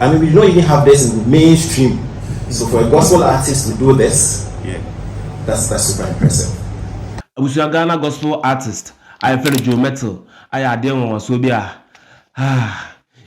I mean, we don't even have this in the mainstream. So for a gospel artist to do this, that's super impressive. Abusia Ghana gospel artist, I feel Joe Mettle. I adem so bia.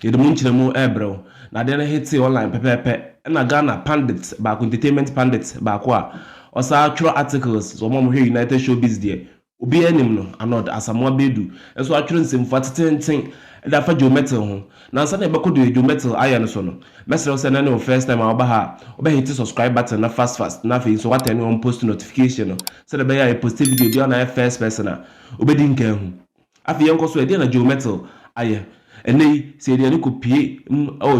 You the munchiremu ebro. Na den hit online pepepe. Na Ghana pundits back entertainment pundits back wa. Osa actual articles so mom here United Showbiz there. Obi anim no anod asamoa bedu. Enso atwere nsem fateten da fa Joe Mettle ho. Na nsa na ebeko do Joe Mettle aya no so no. Mesre say na no first time oba ha. Oba hit subscribe button na fast. Na fe so what any on post notification no. So the be post video bi na first person na. Obedi nkan hu. Afi yenko so e dey na Joe Mettle aya. Ene say dey no pie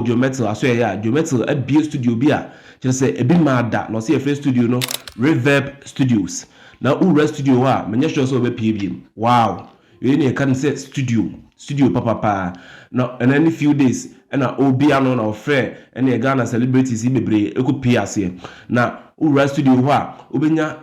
Joe Mettle aso ya Joe Mettle abie studio bi a kire say ebi ma da no say first studio no Reverb Studios. Na ura studio wa menye sure so be pie bi. Wow. You need can say studio papa now and any few days and obi ano na ofre and e Ghana celebrities bebre eku pie ase na ura studio wa obenya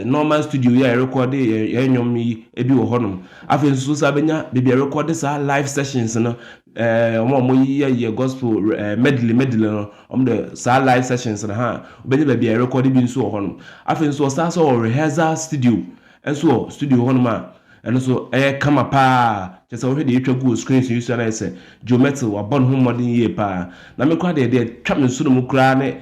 normal studio ya record ya nyom yi ebi wo honom afi nso sa benya be record sa live sessions no omo ye gospel medley no the sa live sessions na ha obenya be record bi nso wo honom afi nso sa so rehearsal studio enso studio honom a and so kama pa just already you go screens you say say Joe Mettle wa bon ho modern ye pa na me kwa de twa me so no kura ne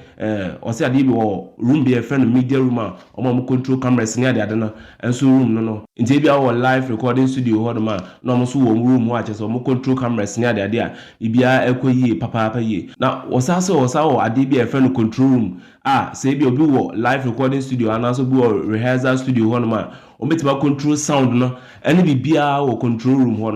o say ade bi wo room be friend media room a o mo control cameras ni ade no and so room no nti bi our live recording studio ho ma na mo so wo room ho a just o mo control cameras ni ade a bibia ekoyi papa ye na o sa wo ade bi friend control room say bi obi wo live recording studio and so bi wo rehearsal studio ho ma o metima control sound no any bibia wo control room ho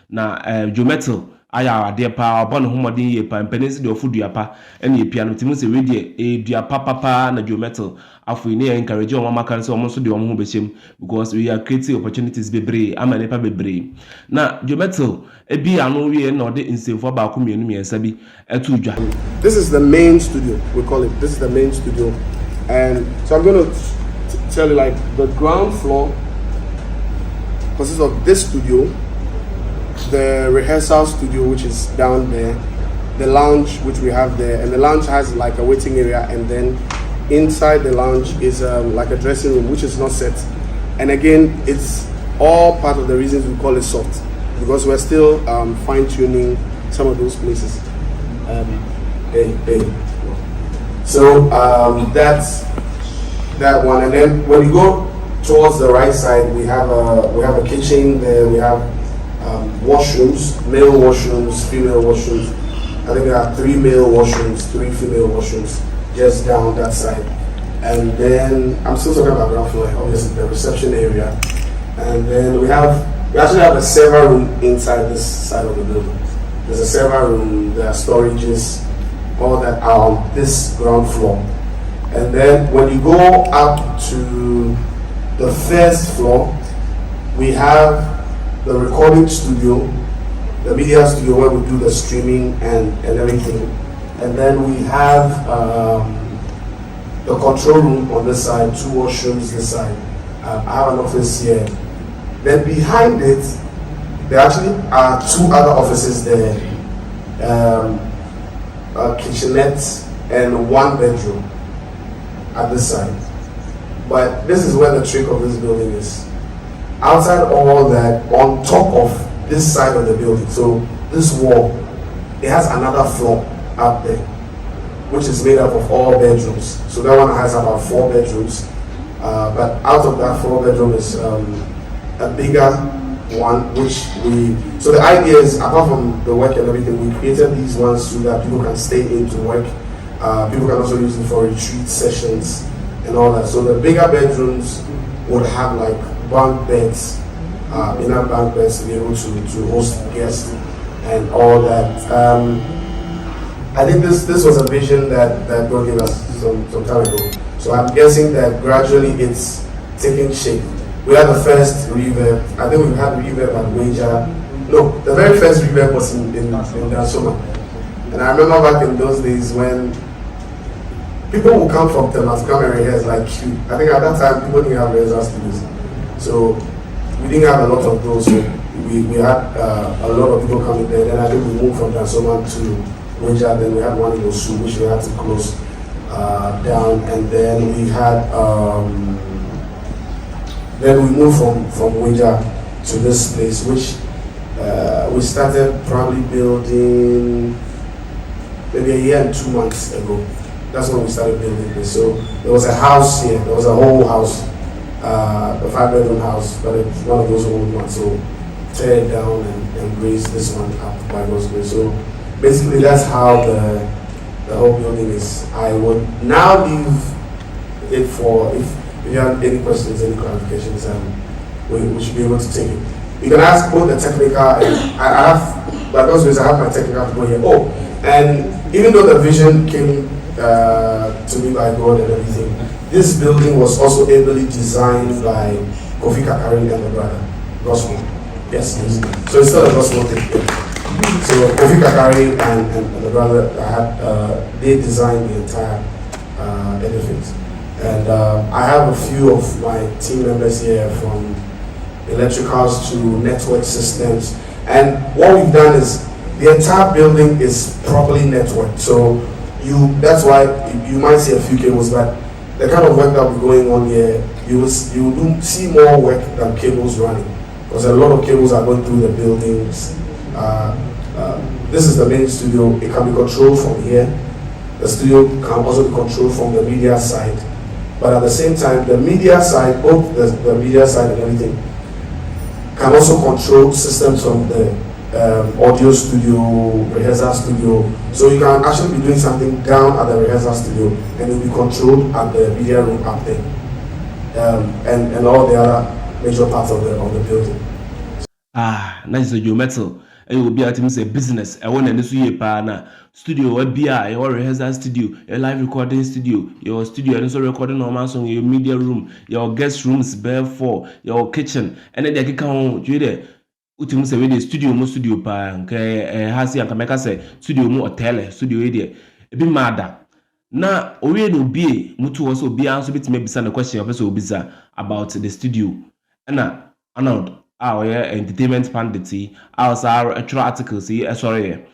na Joe Mettle aya ade pa obon ho modern ye pa mpenisi de ofudua pa ene piano timu se we de dua papa na Joe Mettle afu ni encourage o mama kan se o mo so de o ho bechem because we are creating opportunities bebre amane pa bebre na Joe Mettle ebi anu we na ode insemfo ba ko mienu miensa bi etu dwa. This is the main studio, we call it. This is the main studio, and so I'm going to tell you, like, the ground floor consists of this studio, the rehearsal studio, which is down there, the lounge, which we have there, and the lounge has like a waiting area, and then inside the lounge is like a dressing room, which is not set. And again, it's all part of the reasons we call it soft, because we're still fine-tuning some of those places. So that's that one, and then when you go towards the right side, we have a kitchen there. We have washrooms, male washrooms, female washrooms. I think there are 3 male washrooms, 3 female washrooms, just down that side. And then I'm still talking about ground floor, obviously the reception area. And then we actually have a server room inside this side of the building. There's a server room, there are storages, all that are on this ground floor. And then when you go up to the first floor, we have the recording studio, the media studio where we do the streaming and everything. And then we have the control room on this side, 2 washrooms this side. I have an office here. Then behind it, there actually are 2 other offices there. A kitchenette and 1 bedroom at this side. But this is where the trick of this building is. Outside all that, on top of this side of the building, so this wall, it has another floor up there, which is made up of all bedrooms. So that one has about 4 bedrooms. But out of that 4 bedroom is a bigger one, so the idea is, apart from the work and everything, we created these ones so that people can stay in to work. People can also use it for retreat sessions and all that. So the bigger bedrooms would have like bunk beds, enough bunk beds to be able to host guests and all that. I think this was a vision that God gave us some time ago. So I'm guessing that gradually it's taking shape. We had the first reverb. I think we had reverb at Wager. No, the very first reverb was in Dansoma. And I remember back in those days when people would come from Temas, come and rehearse like you. I think at that time people didn't have rehearsal studios. So we didn't have a lot of those. So we had a lot of people coming there. Then I think we moved from Dansoma to Windsor, then we had one in Osu, which we had to close down, and then we had then we moved from Windsor to this place, which we started probably building maybe a year and 2 months ago. That's when we started building this. So there was a house here, there was a whole house, a 5-bedroom house, but it's one of those old ones. So tear it down and raise this one up by God's grace. So basically that's how the whole building is. I would now leave it for, if you have any questions, any clarifications, we should be able to take it. You can ask both the technical, and I have, by God's grace, I have my technical people here. Oh, and even though the vision came to me by God and everything, this building was also ably designed by Kofi Kakari and the brother, Gospel. Yes. So it's still a gospel thing. So Kofi Kakari and the brother, they designed the entire edifice. And I have a few of my team members here, from electricals to network systems. And what we've done is the entire building is properly networked. So that's why you might see a few cables, but the kind of work that will be going on here, you will see more work than cables running, because a lot of cables are going through the buildings. This is the main studio. It can be controlled from here. The studio can also be controlled from the media side. But at the same time, the media side, both the media side and everything, can also control systems from the audio studio, rehearsal studio. So you can actually be doing something down at the rehearsal studio, and it will be controlled at the media room up there, and all the other major parts of the building. Nice. Joe Mettle. I will be at him say business. I want to see a partner studio, what be your rehearsal studio, your live recording studio, your studio, and also recording normal song, your media room, your guest rooms, bare for your kitchen, and then they can come you there. Utim say we studio mo studio pa nke hasi anka meka say studio mo hotel studio e dey e bi mada na owie no bi mutu wo so obi anso bitime bisa na question of so obisa about the studio na Arnold entertainment pundit also actual articles sorry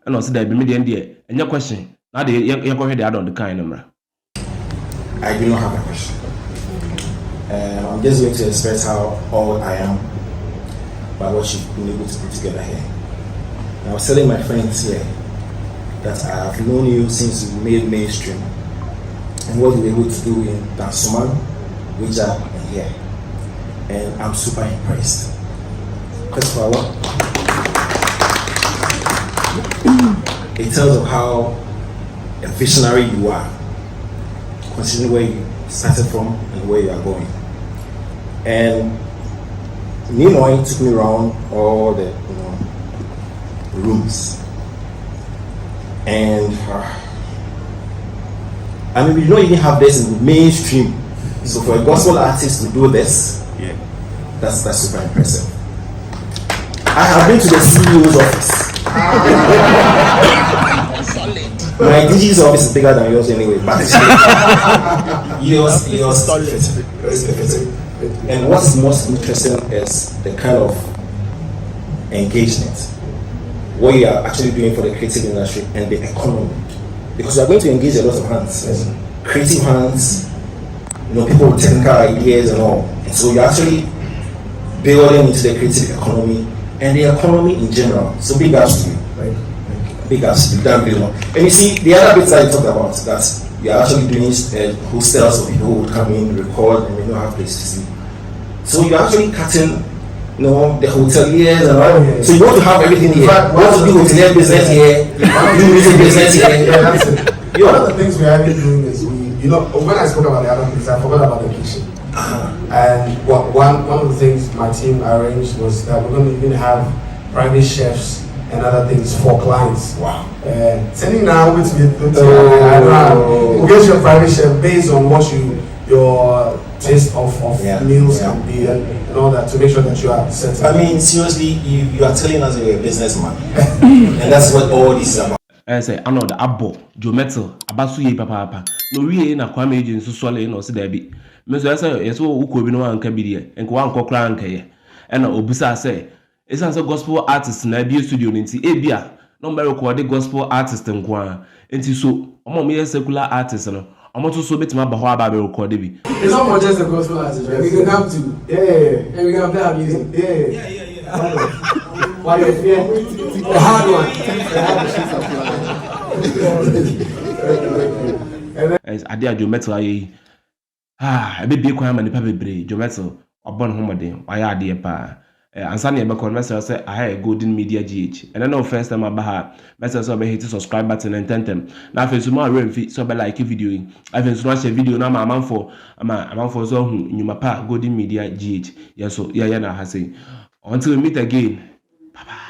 and also there be media there any question now the you go hear the add on the kind number. I do not have a question. I'm just going to express how all I am by what you've been able to put together here. And I was telling my friends here that I have known you since you made mainstream and what you were able to do in Dansuman, Windsor, and here. And I'm super impressed. First of all, it tells of how a visionary you are, considering where you started from and where you are going. And Nimoy took me around all the rooms, and I mean, we don't even have this in the mainstream. So for a gospel artist to do this, that's super impressive. I have been to the CEO's office. My DG's office is bigger than yours anyway, but yours is and what's most interesting is the kind of engagement, what you are actually doing for the creative industry and the economy, because you are going to engage a lot of hands, creative hands, people with technical ideas and all, and so you're actually building into the creative economy and the economy in general. So big ups to you, right? Big ups to you, that really. And you see, the other bits I talked about, that you're actually doing hostels for people who would come in, record, and they don't have places to sleep. So you're actually cutting, the hoteliers and all. Yeah. So you want to have everything here. You want to do hotelier business here, do music business here. Yeah, that's it. One of the things we are doing is when I spoke about the other things, I forgot about the kitchen. And one of the things my team arranged was that we're going to even have private chefs and other things for clients. Wow. Sending now with we'll get you a private chef based on what your taste of meals can be and all that, to make sure that you are set. I mean, seriously, you are telling us you're a businessman. And that's what all this is about. I say, I know the Abo, Joe Mettle, Abasu ye papa. No, we ain't a Kwame agent so swallow no see there be. Mr. Asa, yes, who could be no one can be there, and go on crank here. And Obusa say, it's a gospel artist in a studio in Abia. no me record gospel artist nko enti so omo me secular artist no omo to so betima ba ho aba be record bi. It's not more just a gospel artist, right? We can come to and we can play our music. Why you fear? The hard one. Ade a Joe Mettle ayi ebe bi kwan ma nipa bebre Joe Mettle obon homoden waya ade pa ansa na ebe kon message say I Golden Media GH and then no first time abaha message so be hit subscribe button and tentem na afi so ma remfi so be like video yi afi so na share video na ma amanfo so hu nyuma pa Golden Media GH yes so yeah na ha say until we meet again bye bye.